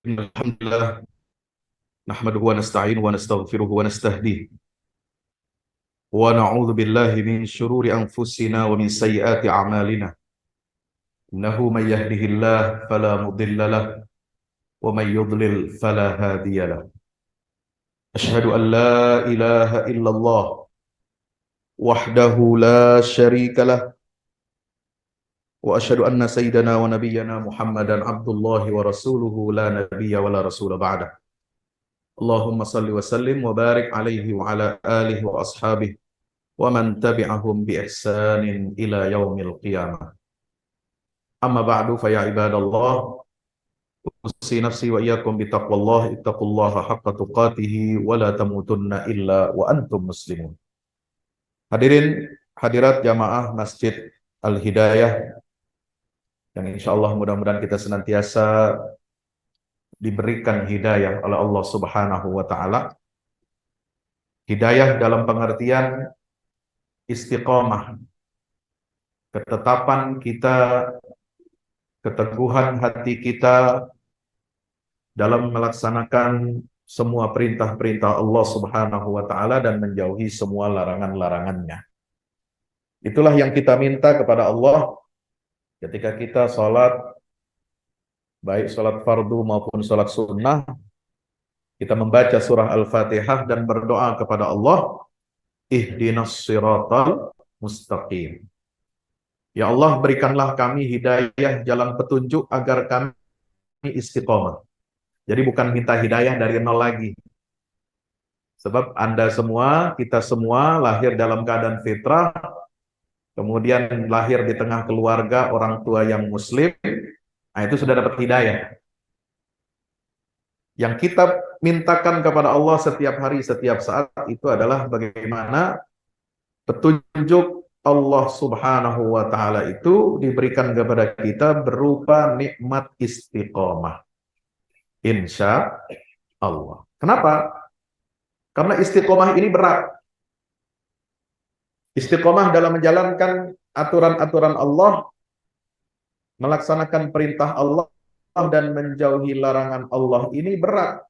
Alhamdulillah nahmaduhu wa nasta'inuhu wa nastaghfiruhu wa nastahdihi wa na'udzu billahi min syururi anfusina wa min sayyiati a'malina. Innahu may yahdihillahu fala mudilla lahu wa may yudlil fala hadiya lahu. Asyhadu an la ilaha illallah wahdahu la syarika lah wa asyhadu anna sayyidana wa nabiyyana Muhammadan abdullahi wa rasuluhu la nabiyya wa la rasula ba'dah. Allahumma salli wa sallim wa barik alaihi wa ala alihi wa ashabihi wa man tabi'ahum bi ihsanin ila yaumil qiyamah. Amma ba'du fa ya ibadallah, usi nafsi wa iyyakum bi taqwallah, ittaqullaha haqqa tuqatih wa la tamutunna illa wa antum muslimun. Hadirin hadirat jamaah Masjid Al-Hidayah yang insyaallah mudah-mudahan kita senantiasa diberikan hidayah oleh Allah Subhanahu wa taala. Hidayah dalam pengertian istiqamah, ketetapan kita, keteguhan hati kita dalam melaksanakan semua perintah-perintah Allah Subhanahu wa taala dan menjauhi semua larangan-larangannya. Itulah yang kita minta kepada Allah ketika kita sholat, baik sholat fardu maupun sholat sunnah. Kita membaca surah Al-Fatihah dan berdoa kepada Allah, ihdinas siratal mustaqim. Ya Allah, berikanlah kami hidayah jalan petunjuk agar kami istiqomah. Jadi bukan minta hidayah dari nol lagi. Sebab Anda semua, kita semua lahir dalam keadaan fitrah, kemudian lahir di tengah keluarga orang tua yang muslim, nah itu sudah dapat hidayah. Yang kita mintakan kepada Allah setiap hari, setiap saat itu adalah bagaimana petunjuk Allah Subhanahu wa taala itu diberikan kepada kita berupa nikmat istiqomah. Insya Allah. Kenapa? Karena istiqomah ini berat. Istiqomah dalam menjalankan aturan-aturan Allah, melaksanakan perintah Allah dan menjauhi larangan Allah ini berat.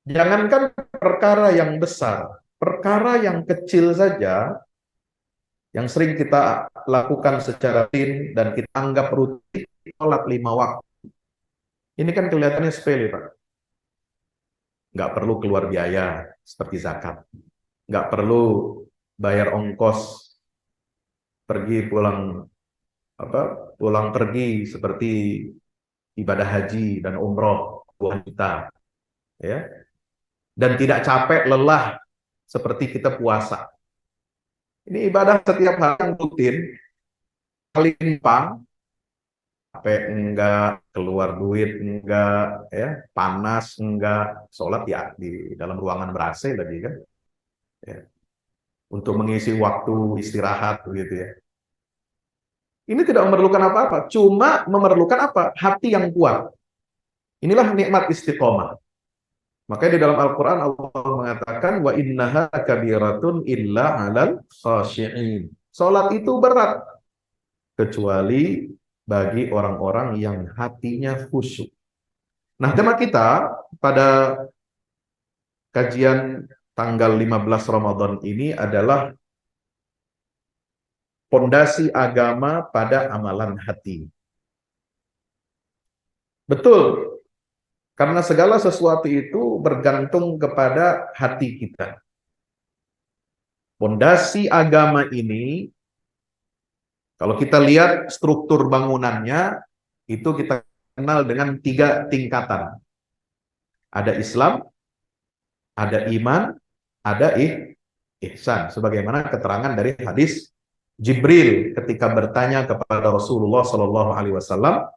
Jangankan perkara yang besar, perkara yang kecil saja yang sering kita lakukan secara rutin dan kita anggap rutin, sholat 5 waktu. Ini kan kelihatannya sepele, Pak. Nggak perlu keluar biaya seperti zakat. Nggak perlu bayar ongkos pergi pulang pergi seperti ibadah haji dan umroh 2 juta, ya. Dan tidak capek lelah seperti kita puasa. Ini ibadah setiap hari yang rutin, paling gampang, capek enggak, keluar duit enggak, ya, panas enggak, sholat ya di dalam ruangan ber-AC lagi kan, ya. Untuk mengisi waktu istirahat begitu ya. Ini tidak memerlukan apa-apa, cuma memerlukan apa? Hati yang kuat. Inilah nikmat istiqomah. Makanya di dalam Al-Quran Allah mengatakan wa innaha kabiratun illa 'alal khashi'in. Salat itu berat kecuali bagi orang-orang yang hatinya khusyuk. Nah, tema kita pada kajian tanggal 15 Ramadan ini adalah pondasi agama pada amalan hati. Betul, karena segala sesuatu itu bergantung kepada hati kita. Pondasi agama ini, kalau kita lihat struktur bangunannya, itu kita kenal dengan 3 tingkatan. Ada Islam, ada iman, ada ihsan. Sebagaimana keterangan dari hadis Jibril ketika bertanya kepada Rasulullah SAW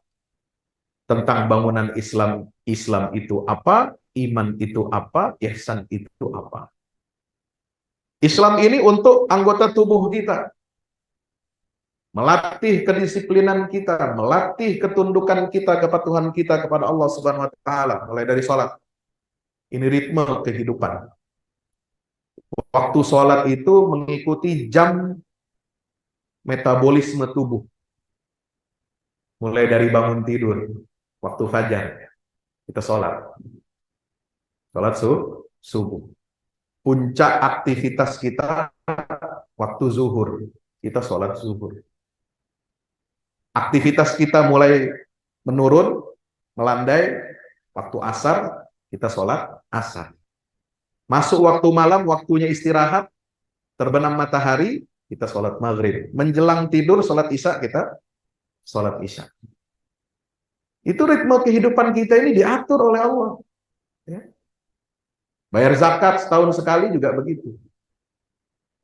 tentang bangunan Islam. Islam itu apa? Iman itu apa? Ihsan itu apa? Islam ini untuk anggota tubuh kita. Melatih kedisiplinan kita, melatih ketundukan kita, kepatuhan kita kepada Allah Subhanahu wa taala mulai dari sholat. Ini ritme kehidupan. Waktu sholat itu mengikuti jam metabolisme tubuh. Mulai dari bangun tidur. waktu fajar kita sholat subuh. Puncak aktivitas kita waktu zuhur, kita sholat zuhur. Aktivitas kita mulai menurun, melandai, waktu asar, kita sholat asar. Masuk waktu malam, waktunya istirahat, terbenam matahari, kita sholat maghrib. Menjelang tidur, sholat isya, kita sholat isya. Itu ritme kehidupan kita ini diatur oleh Allah. Ya. Bayar zakat setahun sekali juga begitu.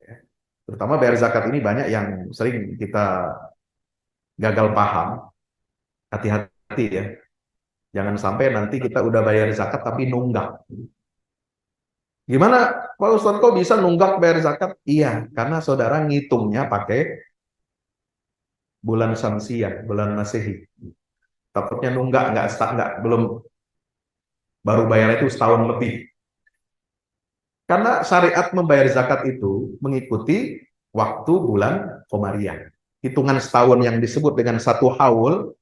Ya. Terutama bayar zakat ini banyak yang sering kita gagal paham. Hati-hati ya. Jangan sampai nanti kita udah bayar zakat tapi nunggak. Gimana Pak Ustadz kok bisa nunggak bayar zakat? Iya, karena saudara ngitungnya pakai bulan Syamsiah, bulan Masehi. Takutnya nunggak, belum, baru bayar itu setahun lebih. Karena syariat membayar zakat itu mengikuti waktu bulan Komariah. Hitungan setahun yang disebut dengan satu haul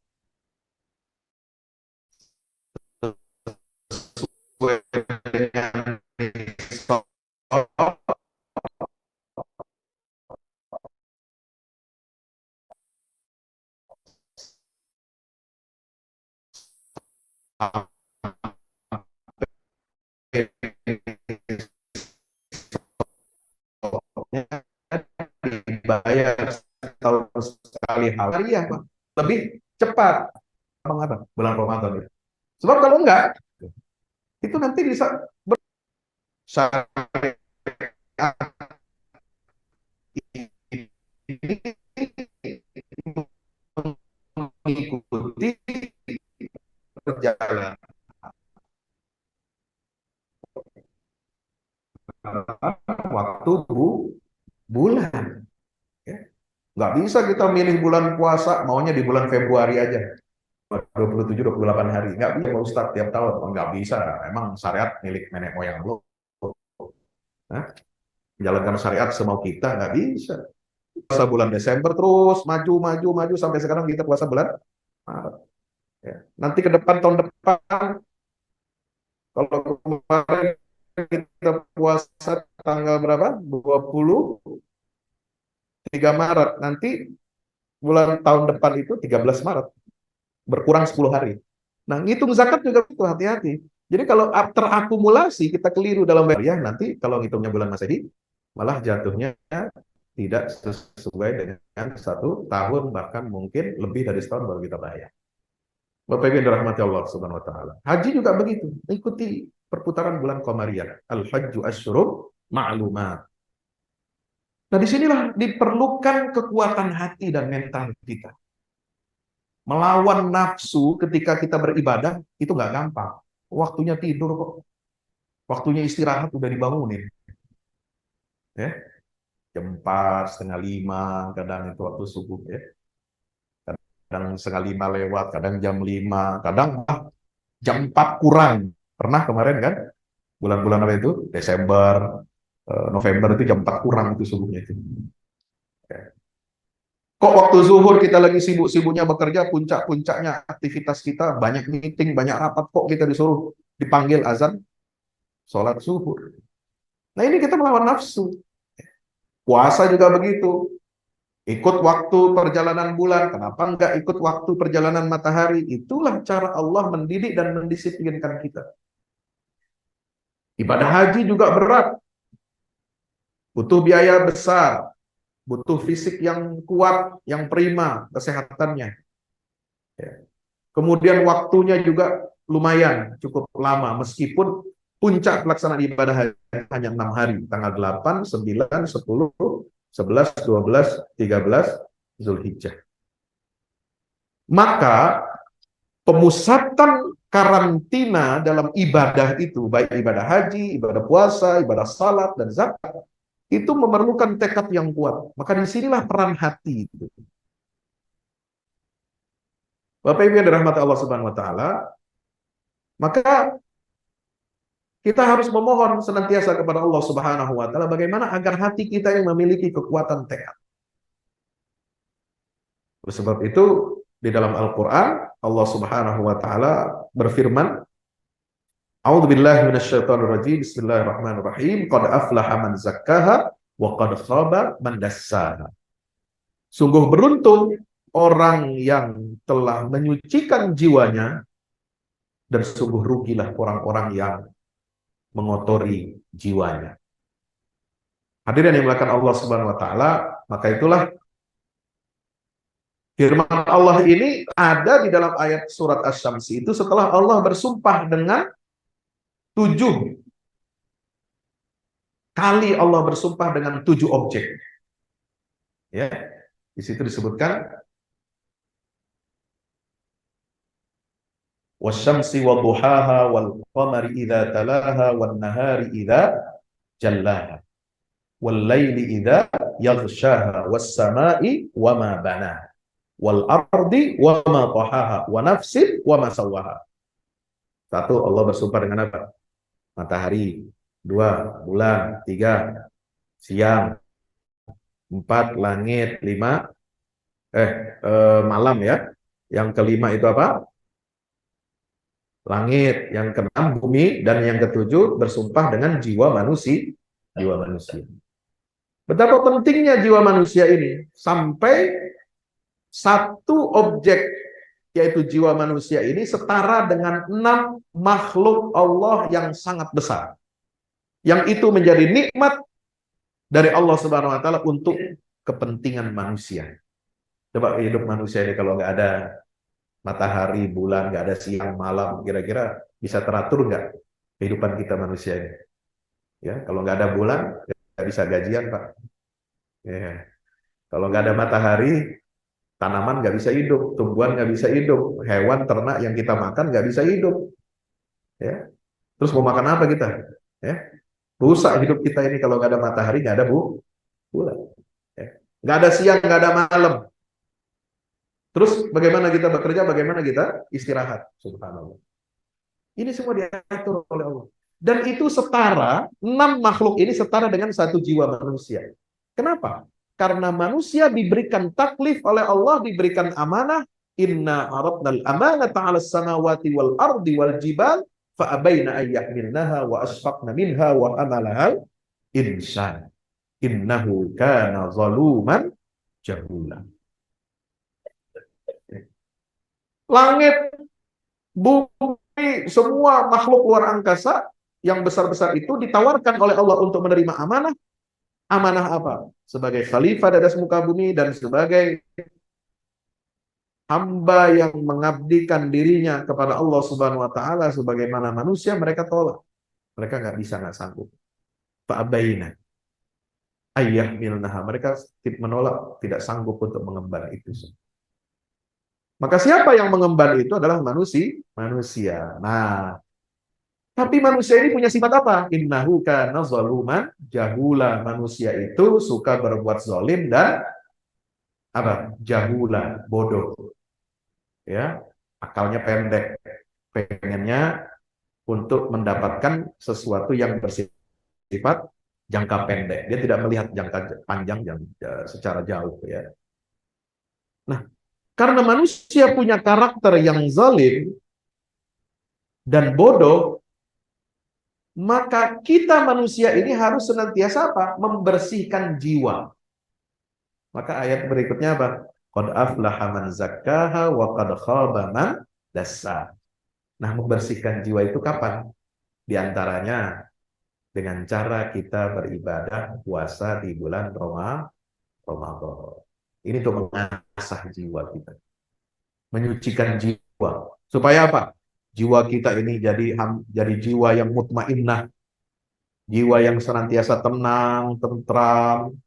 dibayar setahun sekali hari ya Pak. Lebih cepat mengapa bulan Ramadan itu. Sebab kalau enggak itu nanti bisa syariat mengikuti perjalanan waktu bulan. Ya. Nggak bisa kita milih bulan puasa, maunya di bulan Februari aja. 27-28 hari. Nggak bisa Pak Ustadz tiap tahun. Nggak bisa. Emang syariat milik nenek moyang lo. Nah, jalankan syariat semau kita, nggak bisa. Puasa bulan Desember terus, maju, sampai sekarang kita puasa bulan Maret. Ya. Nanti ke depan, tahun depan, kalau kemarin kita puasa tanggal berapa? 23 Maret. Nanti bulan tahun depan itu 13 Maret. Berkurang 10 hari. Nah, ngitung zakat juga itu hati-hati. Jadi kalau terakumulasi, kita keliru dalam bayar, nanti kalau ngitungnya bulan Masehi, malah jatuhnya tidak sesuai dengan 1 tahun, bahkan mungkin lebih dari setahun baru kita bayar. Bapak Ibu yang dirahmati Allah Subhanahu wa taala. Haji juga begitu, ikuti perputaran bulan Qamariyah. Al-Hajju Asyhurun Ma'lumat. Nah, disinilah diperlukan kekuatan hati dan mental kita. Melawan nafsu ketika kita beribadah itu nggak gampang. Waktunya tidur kok. Waktunya istirahat udah dibangunin. Ya. Jam 4, setengah 5, kadang itu waktu subuh ya. Kadang setengah 5 lewat, kadang jam 5, kadang jam 4 kurang. Pernah kemarin kan? Bulan-bulan apa itu? Desember, November itu jam 4 kurang itu subuhnya itu. Ya. Kok waktu zuhur kita lagi sibuk-sibuknya bekerja, puncak-puncaknya aktivitas kita, banyak meeting, banyak rapat, kok kita disuruh dipanggil azan, sholat zuhur. Nah ini kita melawan nafsu. Puasa juga begitu. Ikut waktu perjalanan bulan, kenapa enggak ikut waktu perjalanan matahari? Itulah cara Allah mendidik dan mendisiplinkan kita. Ibadah haji juga berat. Butuh biaya besar. Butuh fisik yang kuat, yang prima, kesehatannya. Ya. Kemudian waktunya juga lumayan, cukup lama. Meskipun puncak pelaksanaan ibadah haji hanya 6 hari. Tanggal 8, 9, 10, 11, 12, 13 Zulhijjah. Maka pemusatan karantina dalam ibadah itu, baik ibadah haji, ibadah puasa, ibadah salat, dan zakat, itu memerlukan tekad yang kuat. Maka disinilah peran hati itu. Bapak Ibu yang dirahmati Allah Subhanahu wa taala, maka kita harus memohon senantiasa kepada Allah Subhanahu wa taala bagaimana agar hati kita yang memiliki kekuatan tekad. Oleh sebab itu, Di dalam Al-Qur'an Allah Subhanahu wa taala berfirman, A'udzubillahi minasyaitonirrajim. Bismillahirrahmanirrahim. Qad aflaha man zakkaha wa qad khaba man dassaha. Sungguh beruntung orang yang telah menyucikan jiwanya, dan sungguh rugilah orang-orang yang mengotori jiwanya. Hadirin yang dimuliakan Allah Subhanahu wa taala, maka itulah firman Allah ini ada di dalam ayat surat Asy-Syams itu setelah Allah bersumpah dengan 7 kali, Allah bersumpah dengan 7 objek. Ya, di situ disebutkan wasyamsi wadduhaha wal qamari idza talaha wan nahari idza jallaha wal laili idza yaghshaha was samai wama banaha wal ardi wama tahaha wa nafsin wama sawaha. Satu, Allah bersumpah dengan apa? Matahari. 2, bulan. 3, siang. 4, langit. 5, malam ya. Yang kelima itu apa? Langit. Yang keenam bumi, dan yang ketujuh bersumpah dengan jiwa manusia. Jiwa manusia. Betapa pentingnya jiwa manusia ini sampai satu objek, yaitu jiwa manusia ini setara dengan 6 makhluk Allah yang sangat besar. Yang itu menjadi nikmat dari Allah Subhanahu wa taala untuk kepentingan manusia. Coba hidup manusia ini kalau nggak ada matahari, bulan, nggak ada siang, malam, kira-kira bisa teratur nggak kehidupan kita manusia ini? Ya, kalau nggak ada bulan, nggak bisa gajian, Pak. Ya. Kalau nggak ada matahari, tanaman nggak bisa hidup, tumbuhan nggak bisa hidup, hewan, ternak yang kita makan nggak bisa hidup. Ya. Terus mau makan apa kita? Ya. Rusak hidup kita ini kalau nggak ada matahari, nggak ada bulan. Ya. Nggak ada siang, nggak ada malam. Terus bagaimana kita bekerja, bagaimana kita istirahat? Subhanallah. Ini semua diatur oleh Allah. Dan itu setara, 6 makhluk ini setara dengan satu jiwa manusia. Kenapa? Karena manusia diberikan taklif oleh Allah, diberikan amanah. Inna aradnal amanata 'alas samawati wal ardi wal jibal fa abaina ay yahmilnaha wa asfaqna minha wa hamalahal insan innahu kana zaluman jahula. Langit, bumi, semua makhluk luar angkasa yang besar-besar itu ditawarkan oleh Allah untuk menerima amanah. Amanah apa? Sebagai khalifah di atas muka bumi dan sebagai hamba yang mengabdikan dirinya kepada Allah Subhanahu wa taala sebagaimana manusia, mereka tolak. Mereka nggak bisa, nggak sanggup. Fa'abaina ayyahmilnaha. Mereka menolak, tidak sanggup untuk mengemban itu. Maka siapa yang mengemban itu adalah manusia. Nah, tapi manusia ini punya sifat apa? Innahu kana zaluman jahula. Manusia itu suka berbuat zalim dan apa? Jahula, bodoh. Ya, akalnya pendek. Pengennya untuk mendapatkan sesuatu yang bersifat jangka pendek. Dia tidak melihat jangka panjang yang secara jauh ya. Nah, karena manusia punya karakter yang zalim dan bodoh, maka kita manusia ini harus senantiasa apa? Membersihkan jiwa. Maka ayat berikutnya apa? Qad aflaha man zakkaha wa qad khaba man dassaha. Nah, membersihkan jiwa itu kapan? Di antaranya dengan cara kita beribadah puasa di bulan Ramadan. Ini untuk mengasah jiwa kita. Menyucikan jiwa. Supaya apa? Jiwa kita ini jadi jiwa yang mutmainnah, jiwa yang senantiasa tenang, tentram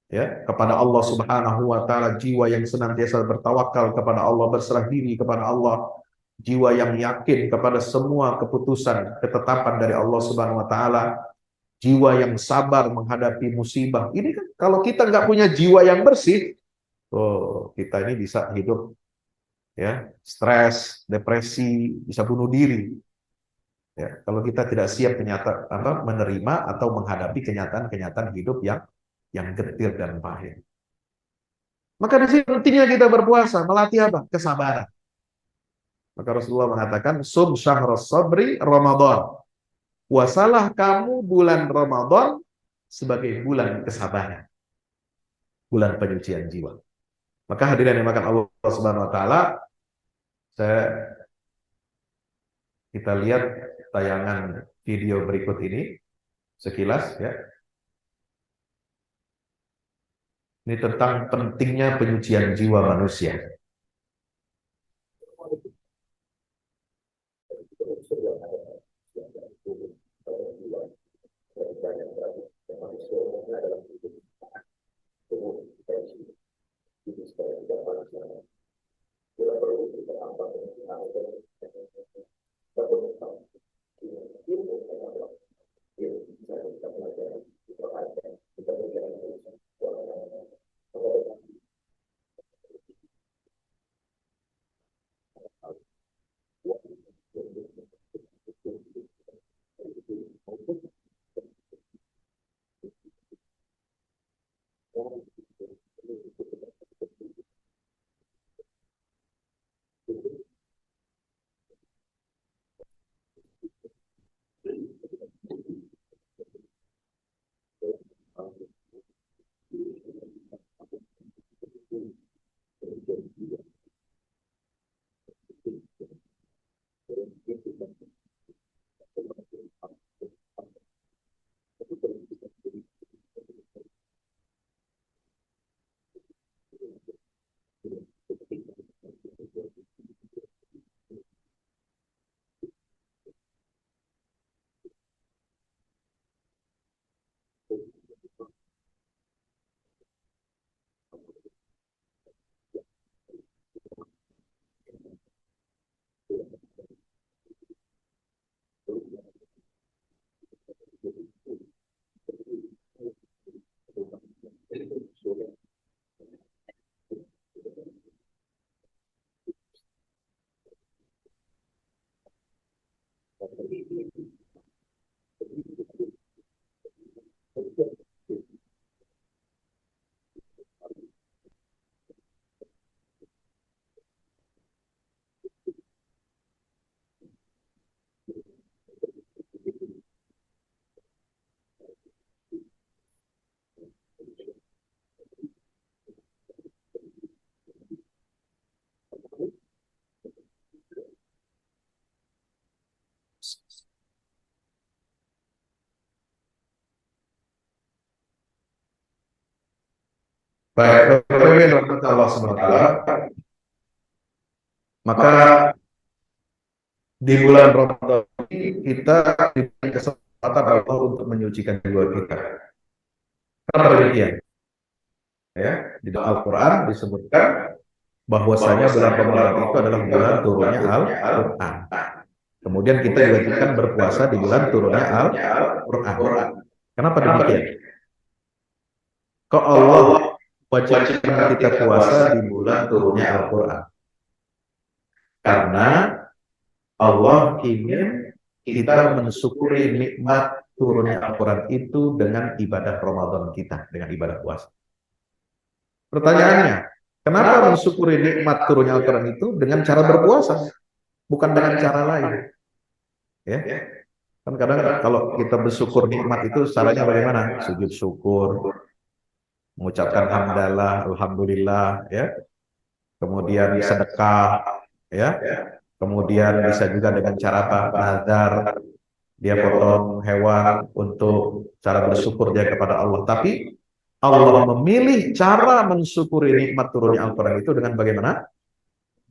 ya kepada Allah Subhanahu wa taala, jiwa yang senantiasa bertawakal kepada Allah, berserah diri kepada Allah, jiwa yang yakin kepada semua keputusan, ketetapan dari Allah Subhanahu wa taala, jiwa yang sabar menghadapi musibah. Ini kan kalau kita nggak punya jiwa yang bersih, kita ini bisa hidup ya, stres, depresi, bisa bunuh diri. Ya, kalau kita tidak siap menerima atau menghadapi kenyataan-kenyataan hidup yang getir dan pahit. Maka di sini pentingnya kita berpuasa, melatih apa? Kesabaran. Maka Rasulullah mengatakan, sum syahras sabri Ramadan. Puasalah kamu bulan Ramadan sebagai bulan kesabaran, bulan penyucian jiwa. Maka hadirin yang dimakan Allah Subhanahu wa taala, kita lihat tayangan video berikut ini sekilas ya. Ini tentang pentingnya penyucian jiwa manusia. Baik, Bapak Ibu yang dirahmati Allah Subhanahu wa taala, maka di bulan Ramadan ini kita diberi kesempatan Allah untuk menyucikan jiwa kita. Kenapa demikian? Ya, di dalam Al-Quran disebutkan bahwasanya bulan Ramadan itu adalah bulan turunnya Al-Quran. Kemudian kita diwajibkan berpuasa di bulan turunnya Al-Quran. Kenapa demikian? Kok Allah wajibkan kita puasa di bulan turunnya Al-Quran? Karena Allah ingin kita mensyukuri nikmat turunnya Al-Quran itu dengan ibadah Ramadan kita, dengan ibadah puasa. Pertanyaannya, kenapa mensyukuri nikmat turunnya Al-Quran itu dengan cara berpuasa, bukan dengan cara lain? Ya, kan kadang kalau kita bersyukur nikmat itu caranya bagaimana? Sujud syukur, mengucapkan hamdalah, alhamdulillah, ya. Kemudian sedekah, ya. Kemudian bisa juga dengan cara apa? Nazar, dia potong hewan untuk cara bersyukur dia kepada Allah. Tapi Allah memilih cara mensyukuri nikmat turunnya Al-Quran itu dengan bagaimana?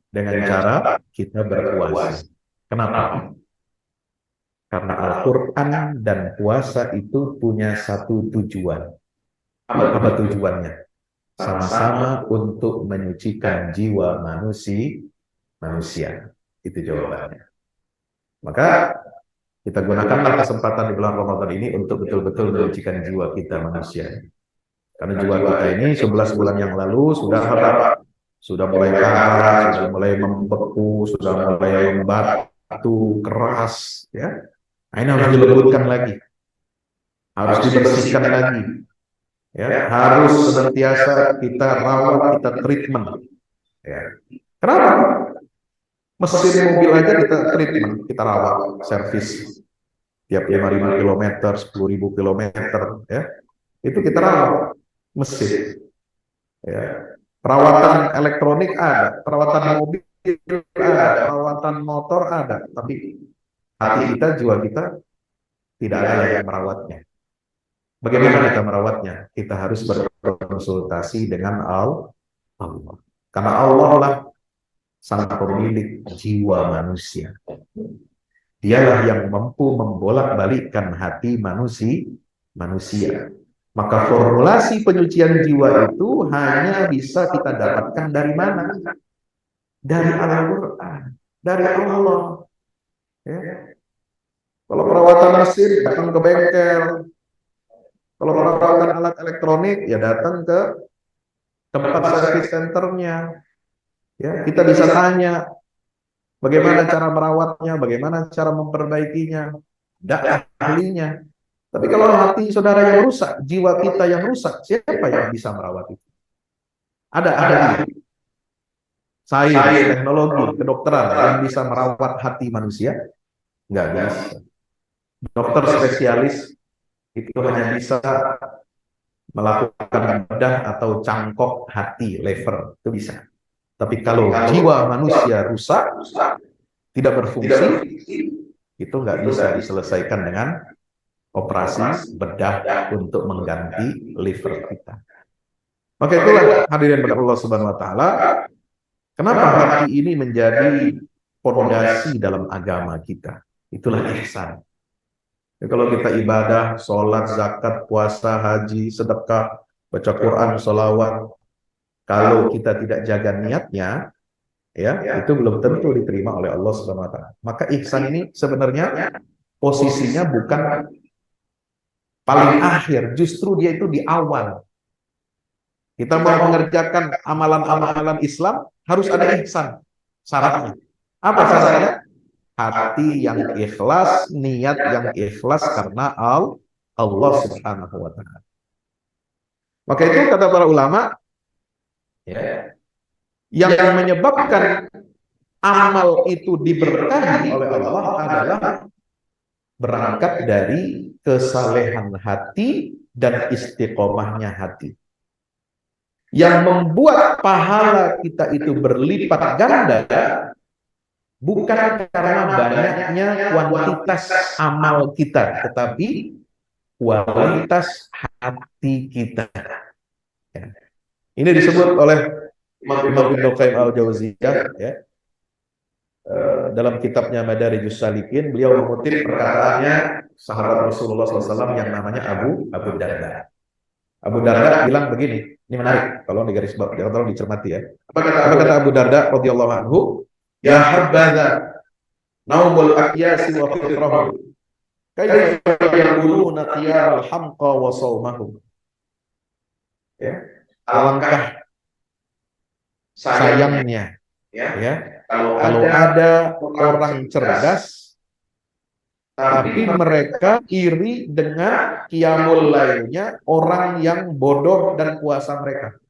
Dengan cara kita berpuasa. Kenapa? Karena Al-Quran dan puasa itu punya satu tujuan. Apa tujuannya? Sama-sama untuk menyucikan jiwa manusia. Itu jawabannya. Maka kita gunakanlah kesempatan di bulan Ramadan ini untuk betul-betul menyucikan jiwa kita manusia. Karena jiwa kita ini 11 bulan yang lalu sudah mulai karat, sudah mulai membeku, sudah mulai membatu, keras, ya. Nah, ini harus dilembutkan lagi, harus dibersihkan lagi, ya, harus senantiasa kita rawat, kita treatment. Ya. Kenapa? Mesin mobil aja kita treatment, kita rawat, servis tiap 5.000 kilometer, 10.000 kilometer, ya, itu kita rawat mesin. Ya. Perawatan elektronik ada, perawatan mobil ada, perawatan motor ada, tapi hati kita, jiwa kita tidak ada yang merawatnya. Bagaimana kita merawatnya? Kita harus berkonsultasi dengan Allah. Karena Allah lah sang pemilik jiwa manusia. Dialah yang mampu membolak-balikkan hati manusia. Maka formulasi penyucian jiwa itu hanya bisa kita dapatkan dari mana? Dari Al-Quran, dari Allah. Ya. Kalau perawatan mesin, datang ke bengkel. Kalau perawatan alat elektronik, ya datang ke tempat service centernya. Ya, kita bisa tanya bagaimana cara merawatnya, bagaimana cara memperbaikinya. Ada ahlinya. Tapi kalau hati saudara yang rusak, jiwa kita yang rusak, siapa yang bisa merawat itu? Ada ahli. Sains, teknologi, kedokteran yang bisa merawat hati manusia? Nggak bisa. Dokter spesialis itu hanya bisa melakukan bedah atau cangkok hati, lever, itu bisa. Tapi kalau jiwa manusia rusak, tidak berfungsi, itu nggak bisa diselesaikan dengan operasi bedah untuk mengganti liver kita. Maka itulah hadirin pada Allah Subhanahu wa taala, kenapa hati ini menjadi pondasi dalam agama kita. Itulah ihsan. Ya, kalau kita ibadah, sholat, zakat, puasa, haji, sedekah, baca Quran, sholawat, kalau kita tidak jaga niatnya, ya, itu belum tentu diterima oleh Allah Subhanahu wa taala. Maka ihsan ini sebenarnya posisinya bukan paling akhir, justru dia itu di awal. Kita mau mengerjakan amalan-amalan Islam, harus ada ihsan. Syaratnya. Apa syaratnya? Hati yang ikhlas, niat yang ikhlas karena Allah Subhanahu wa taala. Maka itu kata para ulama, ya, yang menyebabkan amal itu diberkahi oleh Allah adalah berangkat dari kesalehan hati dan istiqomahnya hati. Yang membuat pahala kita itu berlipat ganda bukan karena banyaknya kuantitas amal kita, tetapi kualitas hati kita. Ya. Ini disebut oleh Imam Ibnu Qayyim al-Jauziyah, ya, dalam kitabnya Madarijus Salikin. Beliau mengutip perkataannya sahabat Rasulullah SAW yang namanya Abu Darda. Abu Darda bilang begini, ini menarik, tolong digaris bawah, tolong dicermati ya. Apa kata Abu Darda radhiyallahu anhu? Ya habbaza naumul aqyasi wa fitrahu kayfa yaquluna qiyamul hamqa wa shaumahum. Ya, alangkah sayangnya, ya, kalau ada orang cerdas tapi mereka iri dengan qiyamul lailnya orang yang bodoh dan puasa mereka.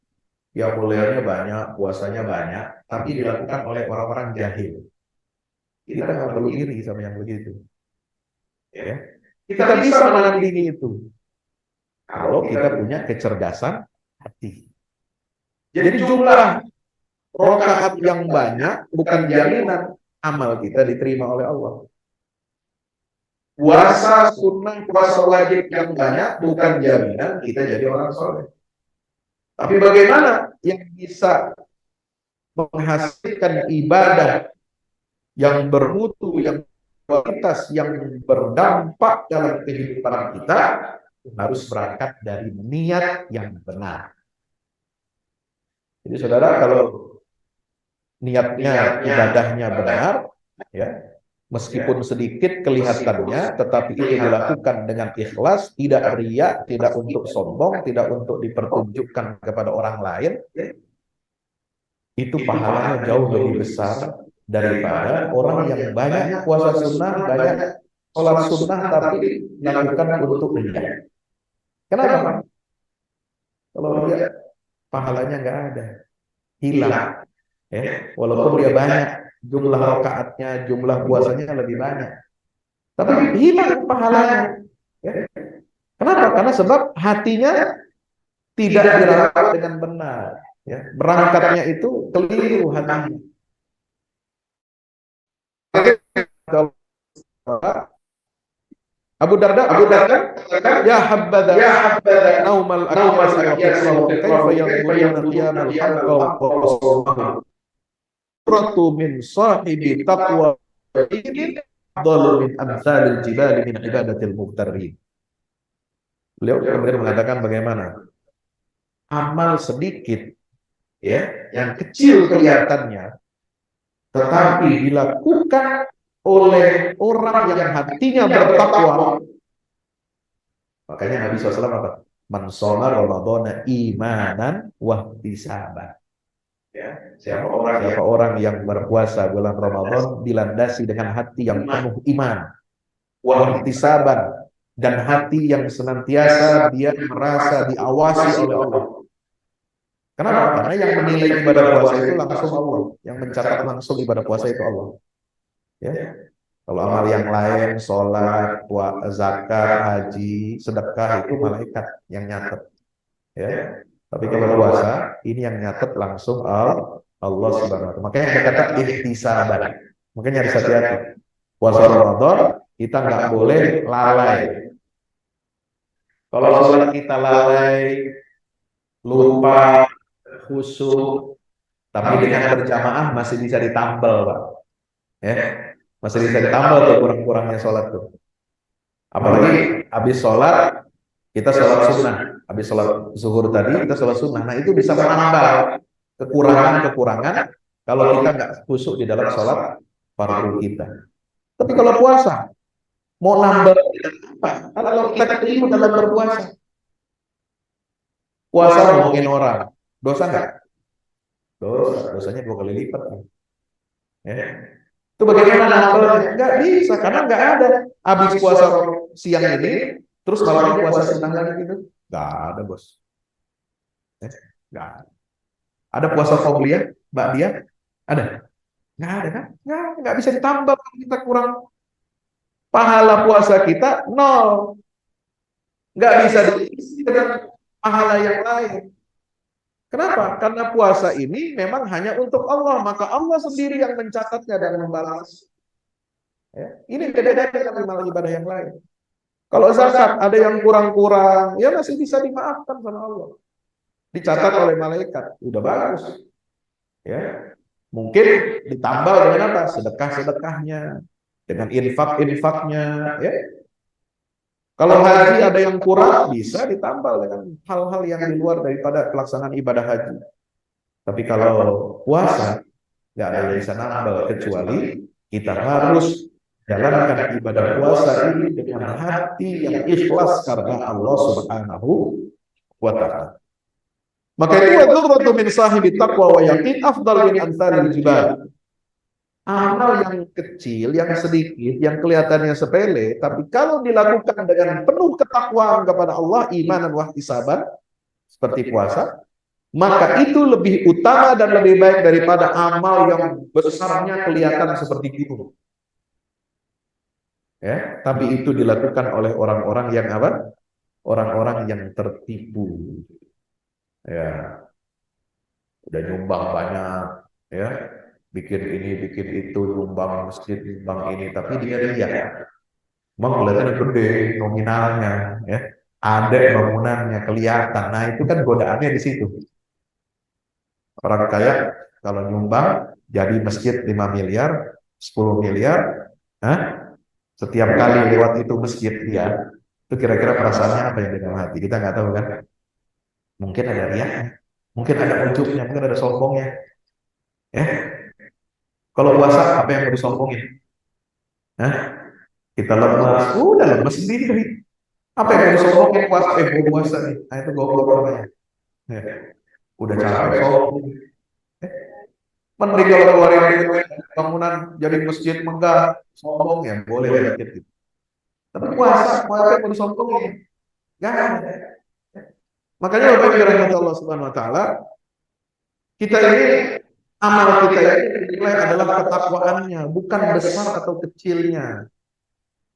Qiyamul lailnya banyak, puasanya banyak, tapi dilakukan oleh orang-orang jahil. Kita nggak perlu iri sama yang begitu. Ya. Kita bisa menandingi itu kalau kita punya kecerdasan hati. Jadi jumlah rakaat yang banyak bukan jaminan amal kita diterima oleh Allah. Puasa sunnah, puasa wajib yang banyak bukan jaminan kita jadi orang soleh. Tapi bagaimana yang bisa menghasilkan ibadah yang bermutu, yang kualitas, yang berdampak dalam kehidupan kita, harus berangkat dari niat yang benar. Jadi saudara, kalau niatnya, ibadahnya benar, ya, meskipun sedikit kelihatannya, tetapi itu dilakukan dengan ikhlas, tidak riya, tidak untuk sombong, tidak untuk dipertunjukkan kepada orang lain, itu pahalanya jauh lebih besar daripada orang yang banyak puasa sunnah, banyak sholat sunnah, tapi dilakukan untuk riya. Kenapa? Kalau dia pahalanya nggak ada, hilang. Ya, walaupun dia banyak jumlah rakaatnya, jumlah puasanya lebih banyak, tapi hilang pahalanya. Ya. Kenapa? Karena sebab hatinya tidak dirawat dengan benar. Ya. Berangkatnya itu keliru hatinya. Kalau Abu Darda, ya habbada naumal akyas wa fitrahu kaifa yanzuruna qiyamal halqa wa qasamahu ratu min sahibi taqwa idin afdalu min amsalil jibali min ibadatil muqtarrin. Beliau kemudian mengatakan bagaimana amal sedikit, ya, yang kecil kelihatannya, tetapi dilakukan oleh orang yang hatinya bertakwa. Makanya Nabi SAW apa? Man shoma Ramadhana imanan wahtisaban. Ya, siapa orang yang berpuasa bulan Ramadan dilandasi dengan hati yang penuh iman, wahtisaban, dan hati yang senantiasa dia merasa diawasi oleh Allah. Kenapa? Karena yang menilai ibadah puasa itu langsung Allah, yang mencatat langsung ibadah puasa itu Allah. Ya. Kalau amal yang lain, sholat, zakat, haji, sedekah itu malaikat yang nyatet. Ya. Tapi kalau puasa, ini yang nyatet langsung Allah Subhanahu wa Ta'ala. Makanya kita kata ihtisaban. Makanya harus hati-hati. Puasa Ramadan kita nggak boleh lalai. Kalau sholat kita lalai, lupa, khusyuk, tapi dengan berjamaah masih bisa ditambal, Pak. Ya, masih bisa ditambal tuh kurang-kurangnya sholat tuh. Apalagi habis sholat kita sholat sunnah, habis sholat zuhur tadi kita sholat sunnah. Nah itu bisa menambal kekurangan-kekurangan kalau kita nggak khusyuk di dalam sholat fardu kita. Tapi kalau puasa mau nambah apa? Kalau kita keliru dalam berpuasa, puasa ngomongin orang, dosa nggak? Dosanya 2 kali lipat. Ya. Itu bagaimana nambahnya? Nggak bisa, karena nggak ada. Habis puasa siang ini, terus malamnya puasa sunnah lagi gitu. Nggak ada, bos. Nggak ada. Ada puasa qobliyah, Mbak Dia? Ada? Nggak ada kan? Nggak bisa ditambah kalau kita kurang. Pahala puasa kita nol. Nggak bisa diisi dengan pahala yang lain. Kenapa? Karena puasa ini memang hanya untuk Allah, maka Allah sendiri yang mencatatnya dan membalas. Ya, ini beda-beda dengan ibadah yang lain. Kalau zakat ada yang kurang-kurang, ya masih bisa dimaafkan sama Allah. Dicatat oleh malaikat, udah bagus. Ya, mungkin ditambah dengan apa? Sedekah-sedekahnya, dengan infak-infaknya. Ya. Kalau haji ada yang kurang, bisa ditambah dengan hal-hal yang di luar daripada pelaksanaan ibadah haji. Tapi kalau puasa, nggak ada yang bisa nambah, kecuali kita harus jalankan ibadah puasa ini dengan hati yang ikhlas karena Allah Subhanahu wa Ta'ala. Maka itu wadurratu min sahibi taqwa wa yaqin afdal min amsalil jibal. Amal yang kecil, yang sedikit, yang kelihatannya sepele, tapi kalau dilakukan dengan penuh ketakwaan kepada Allah, iman dan wahtisaban, seperti puasa, maka itu lebih utama dan lebih baik daripada amal yang besarnya kelihatan seperti gunung. Ya, tapi itu dilakukan oleh orang-orang yang apa? Orang-orang yang tertipu. Ya, udah nyumbang banyak, ya, bikin ini, bikin itu, nyumbang masjid, nyumbang ini, tapi dia riak. Memang kelihatannya gede nominalnya, ya, ada bangunannya kelihatan. Nah itu kan godaannya di situ. Orang kaya kalau nyumbang jadi masjid 5 miliar, 10 miliar, setiap kali lewat itu masjid dia, itu kira-kira perasaannya apa yang di dalam hati? Kita nggak tahu kan? Mungkin ada riaknya, mungkin ada ujubnya, mungkin ada sombongnya. Ya, kalau puasa apa yang mau disombongin? Kita lemas, udah lemas sendiri. Apa yang mau disombongin puasa? Gue puasa nih. Nah itu goblok namanya. Ya. Udah capek sombong. Mending kalau keluarin duit bangunan jadi masjid megah, sombong ya boleh dikit gitu. Tapi puasa yang mau disombongin? Gak ada. Makanya Bapak Ibu dirahmati Allah Subhanahu wa taala, kita ini amal kita ini dinilai adalah ketakwaannya, bukan besar atau kecilnya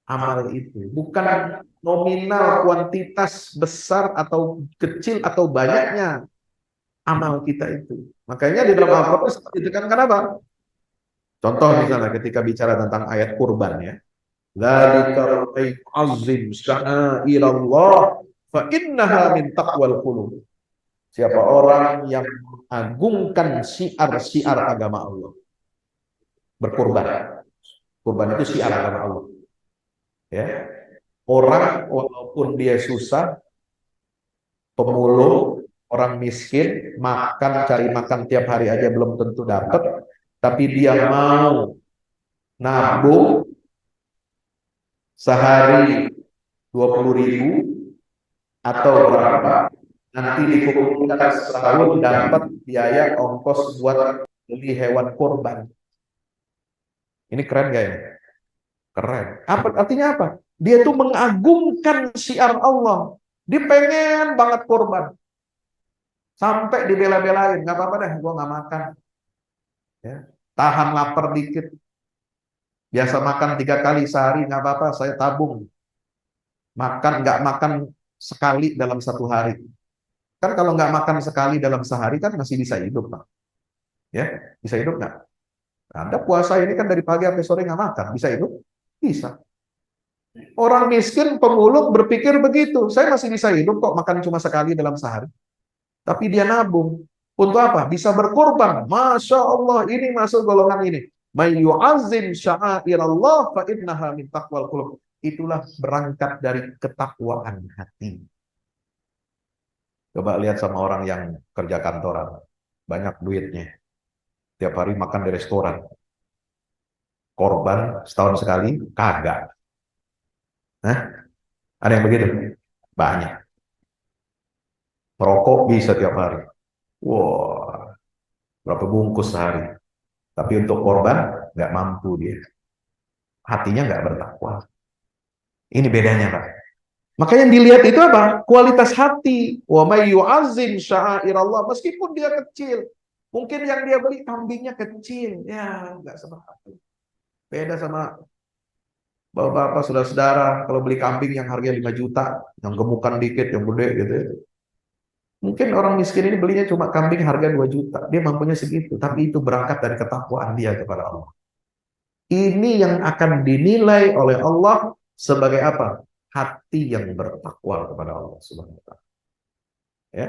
amal itu, bukan nominal kuantitas besar atau kecil atau banyaknya amal kita itu. Makanya di dalam Al-Qur'an seperti itu kan, kenapa? Contoh misalnya ketika bicara tentang ayat kurban ya. Dzalika azim sya'airallah fa innaha min taqwal qulub. Siapa orang yang mengagungkan syiar-syiar agama Allah, berkurban. Kurban itu syiar agama Allah. Ya. Orang walaupun dia susah, pemulung, orang miskin, cari makan tiap hari aja belum tentu dapat, tapi dia mau nabung sehari 20.000 atau berapa, nanti dikumpulkan setahun dapat biaya ongkos buat beli hewan kurban. Ini keren gak ya? Keren. Artinya apa? Dia tuh mengagungkan syiar Allah. Dia pengen banget kurban. Sampai dibela-belain, nggak apa-apa deh, gua nggak makan. Ya. Tahan lapar dikit. Biasa makan 3 kali sehari, nggak apa-apa, saya tabung. Nggak makan sekali dalam 1 hari. Kan kalau nggak makan sekali dalam sehari kan masih bisa hidup, Pak. Ya, bisa hidup nggak? Anda puasa ini kan dari pagi sampai sore nggak makan, bisa hidup? Bisa. Orang miskin, pemulung berpikir begitu, saya masih bisa hidup kok makan cuma sekali dalam sehari. Tapi dia nabung. Untuk apa? Bisa berkorban. Masya Allah, ini masuk golongan ini. May yu'azzim sya'airallah fa innaha min taqwal qulub. Itulah berangkat dari ketakwaan hati. Coba lihat sama orang yang kerja kantoran, banyak duitnya, tiap hari makan di restoran, korban setahun sekali, kagak. Nah, ada yang begitu? Banyak. Merokok bisa tiap hari. Wah, berapa bungkus sehari. Tapi untuk korban, nggak mampu dia. Hatinya nggak bertakwa. Ini bedanya, Pak. Maka yang dilihat itu apa? Kualitas hati. Wa may yu'azzim sya'airallah. Meskipun dia kecil. Mungkin yang dia beli kambingnya kecil. Ya, nggak seberapa. Beda sama bapak-bapak, saudara-saudara. Kalau beli kambing yang harganya 5 juta. Yang gemukan dikit, yang gede gitu ya. Mungkin orang miskin ini belinya cuma kambing harga 2 juta. Dia mampunya segitu. Tapi itu berangkat dari ketakwaan dia kepada Allah. Ini yang akan dinilai oleh Allah sebagai apa? Hati yang bertakwa kepada Allah Subhanahu wa taala. Ya.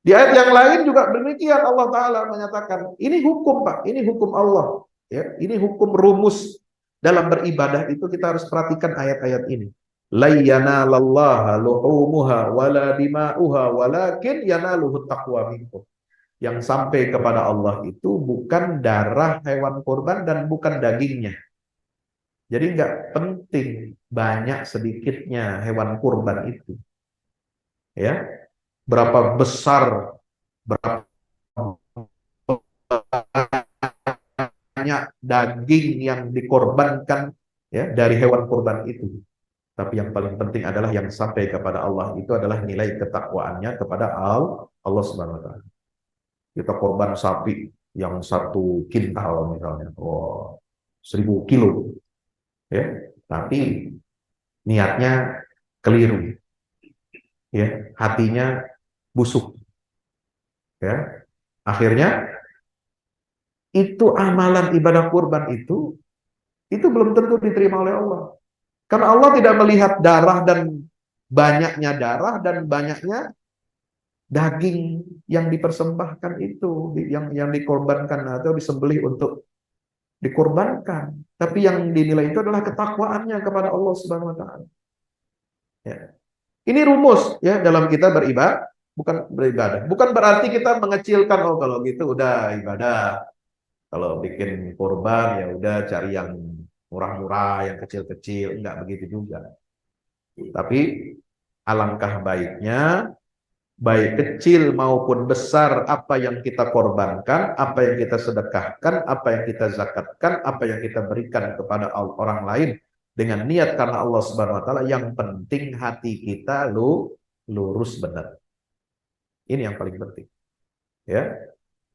Di ayat yang lain juga demikian, Allah taala menyatakan, ini hukum, Pak, ini hukum Allah, ya. Ini hukum rumus dalam beribadah itu, kita harus perhatikan ayat-ayat ini. La yanalallaha luhumuha wala dima'uha walakin yanaluhu taqwa minkum. Yang sampai kepada Allah itu bukan darah hewan kurban dan bukan dagingnya. Jadi nggak penting banyak sedikitnya hewan kurban itu. Ya, berapa besar, berapa banyak daging yang dikorbankan ya dari hewan kurban itu. Tapi yang paling penting adalah yang sampai kepada Allah itu adalah nilai ketakwaannya kepada Allah Subhanahu wa taala. Kita korban sapi yang 1 kintal misalnya, 1000 kilo, ya, tapi niatnya keliru, ya, hatinya busuk, ya, akhirnya itu amalan ibadah kurban itu belum tentu diterima oleh Allah, karena Allah tidak melihat darah dan banyaknya darah dan banyaknya daging yang dipersembahkan itu, yang dikorbankan atau disembelih untuk dikorbankan, tapi yang dinilai itu adalah ketakwaannya kepada Allah Subhanahu wa taala. Ya. Ini rumus ya dalam kita beribadah, bukan beribadah. Bukan berarti kita mengecilkan, oh kalau gitu udah ibadah. Kalau bikin korban ya udah cari yang murah-murah, yang kecil-kecil, enggak begitu juga. Tapi alangkah baiknya, baik kecil maupun besar, apa yang kita korbankan, apa yang kita sedekahkan, apa yang kita zakatkan, apa yang kita berikan kepada orang lain dengan niat karena Allah Subhanahu wa taala, yang penting hati kita lurus benar. Ini yang paling penting. Ya,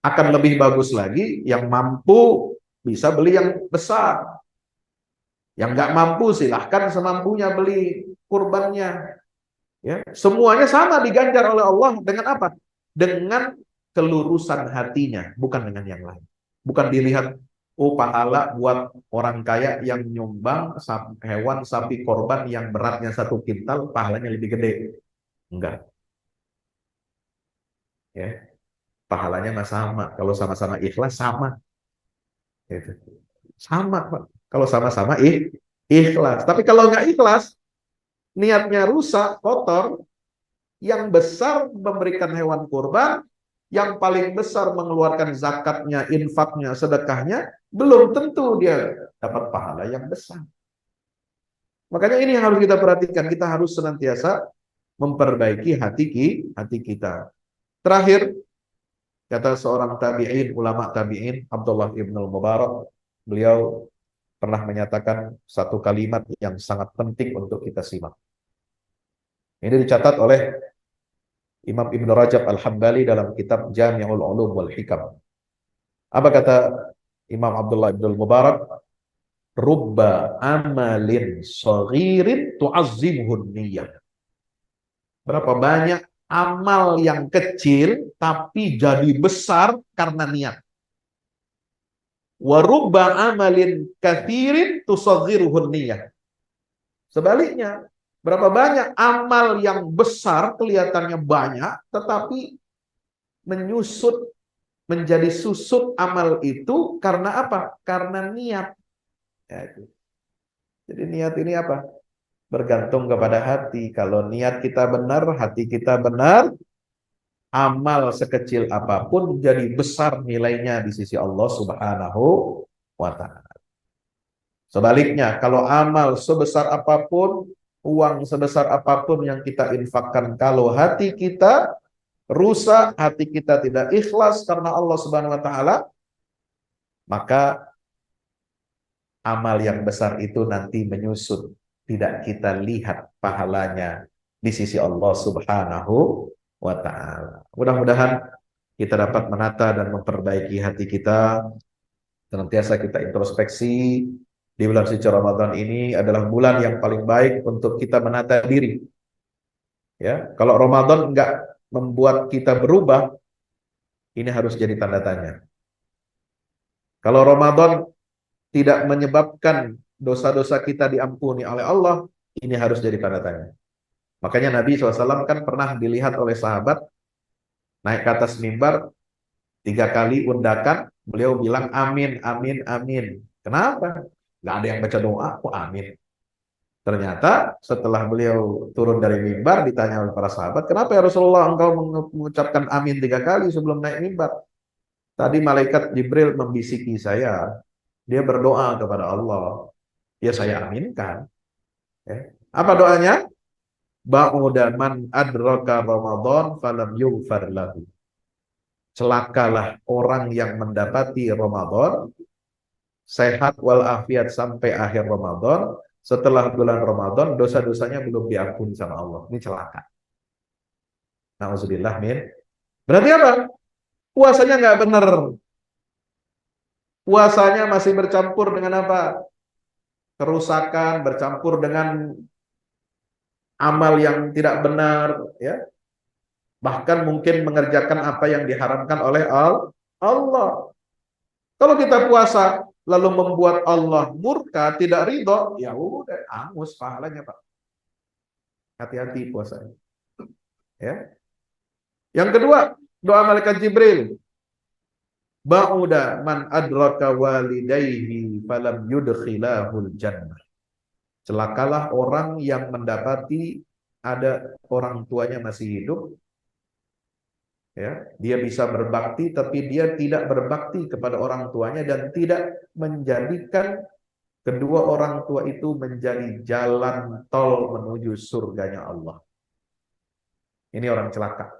akan lebih bagus lagi yang mampu bisa beli yang besar. Yang nggak mampu silahkan semampunya beli kurbannya. Ya, semuanya sama diganjar oleh Allah dengan apa? Dengan kelurusan hatinya, bukan dengan yang lain. Bukan dilihat, oh pahala buat orang kaya yang nyumbang hewan sapi korban yang beratnya 1 kintal, pahalanya lebih gede. Enggak, ya. Pahalanya mah sama. Kalau sama-sama ikhlas sama. Gitu. Sama, Pak. Kalau sama-sama ikhlas. Tapi kalau nggak ikhlas, niatnya rusak, kotor, yang besar memberikan hewan kurban, yang paling besar mengeluarkan zakatnya, infaknya, sedekahnya, belum tentu dia dapat pahala yang besar. Makanya ini yang harus kita perhatikan. Kita harus senantiasa memperbaiki hati kita. Terakhir, kata seorang tabi'in, ulama tabi'in, Abdullah ibn al-Mubarak, beliau pernah menyatakan satu kalimat yang sangat penting untuk kita simak. Ini dicatat oleh Imam Ibn Rajab Al-Hambali dalam kitab Jami'ul Ulum wal Hikam. Apa kata Imam Abdullah ibn al-Mubarak? Rubba amalin saghirin tu'azzimuhun niyyah. Berapa banyak amal yang kecil tapi jadi besar karena niat. Wa rubba amalin katsirin tusaghiruhun niyyah. Sebaliknya, berapa banyak amal yang besar kelihatannya banyak tetapi menyusut, menjadi susut amal itu karena apa? Karena niat. Ya, itu. Jadi niat ini apa? Bergantung kepada hati. Kalau niat kita benar, hati kita benar, amal sekecil apapun jadi besar nilainya di sisi Allah Subhanahu wa Ta'ala. Sebaliknya, kalau amal sebesar apapun, uang sebesar apapun yang kita infakkan, kalau hati kita rusak, hati kita tidak ikhlas karena Allah Subhanahu wa Ta'ala, maka amal yang besar itu nanti menyusut, tidak kita lihat pahalanya di sisi Allah Subhanahu wa Ta'ala. Mudah-mudahan kita dapat menata dan memperbaiki hati kita. Senantiasa kita introspeksi. Di bulan suci Ramadan ini adalah bulan yang paling baik untuk kita menata diri. Ya, kalau Ramadan enggak membuat kita berubah, ini harus jadi tanda tanya. Kalau Ramadan tidak menyebabkan dosa-dosa kita diampuni oleh Allah, ini harus jadi tanda tanya. Makanya Nabi SAW kan pernah dilihat oleh sahabat naik ke atas mimbar 3 kali undakan, beliau bilang amin, amin, amin. Kenapa? Nggak ada yang baca doa, kok amin. Ternyata setelah beliau turun dari mimbar ditanya oleh para sahabat, kenapa ya Rasulullah engkau mengucapkan amin 3 kali sebelum naik mimbar? Tadi malaikat Jibril membisiki saya, dia berdoa kepada Allah, ya saya aminkan. Ya. Apa doanya? Ba'uda man adraka Ramadan falam yughfar lahu. Celakalah orang yang mendapati Ramadan sehat walafiat sampai akhir Ramadan, setelah bulan Ramadan dosa-dosanya belum diampuni sama Allah. Ini celaka. Nauzubillah min. Berarti apa? Puasanya nggak benar. Puasanya masih bercampur dengan apa? Kerusakan, bercampur dengan amal yang tidak benar, ya. Bahkan mungkin mengerjakan apa yang diharamkan oleh Allah. Kalau kita puasa lalu membuat Allah murka, tidak ridho, ya udah angus pahalanya, Pak. Hati-hati puasanya. Ya. Yang kedua, doa malaikat Jibril. Ba'uda man adraka walidayhi falam yudkhilahul jannah. Celakalah orang yang mendapati ada orang tuanya masih hidup, ya, dia bisa berbakti tapi dia tidak berbakti kepada orang tuanya dan tidak menjadikan kedua orang tua itu menjadi jalan tol menuju surganya Allah. Ini orang celaka.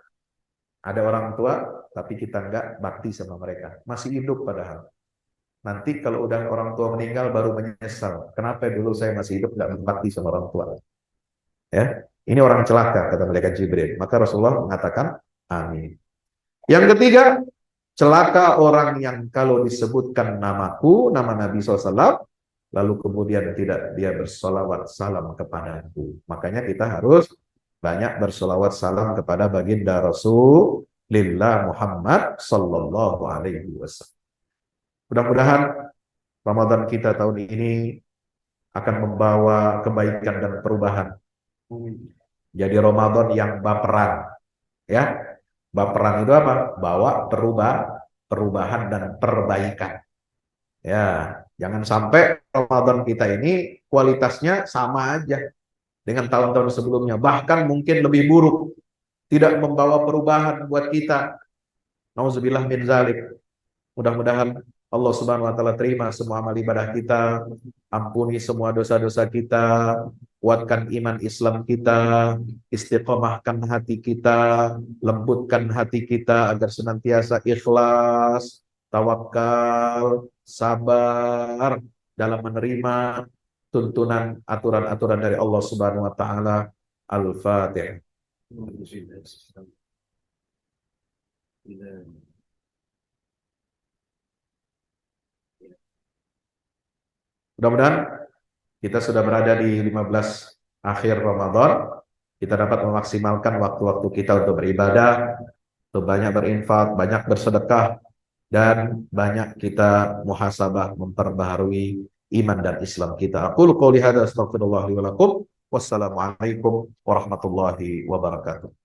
Ada orang tua tapi kita enggak bakti sama mereka, masih hidup padahal. Nanti kalau udah orang tua meninggal baru menyesal, kenapa dulu saya masih hidup enggak berbakti sama orang tua. Ya. Ini orang celaka, kata malaikat Jibril. Maka Rasulullah mengatakan, amin. Yang ketiga, celaka orang yang kalau disebutkan namaku, nama Nabi SAW, lalu kemudian tidak dia bersolawat salam kepadaku. Makanya kita harus banyak bersolawat salam kepada baginda Rasulullah Muhammad Sallallahu Alaihi Wasallam. Mudah-mudahan Ramadan kita tahun ini akan membawa kebaikan dan perubahan. Jadi Ramadan yang baperan, ya. Baperan itu apa? Bawa perubahan dan perbaikan. Ya, jangan sampai Ramadan kita ini kualitasnya sama aja dengan tahun-tahun sebelumnya, bahkan mungkin lebih buruk, tidak membawa perubahan buat kita. Nauzubillah min zalik. Mudah-mudahan Allah Subhanahu wa taala terima semua amal ibadah kita, ampuni semua dosa-dosa kita, kuatkan iman Islam kita, istiqomahkan hati kita, lembutkan hati kita agar senantiasa ikhlas, tawakal, sabar dalam menerima tuntunan aturan-aturan dari Allah Subhanahu wa taala. Al-Fatihah. Mudah-mudahan kita sudah berada di 15 akhir Ramadan. Kita dapat memaksimalkan waktu-waktu kita untuk beribadah, untuk banyak berinfak, banyak bersedekah, dan banyak kita muhasabah memperbaharui iman dan Islam kita. Aqulu qouli hadza astaghfirullah li wa lakum. Wassalamualaikum warahmatullahi wabarakatuh.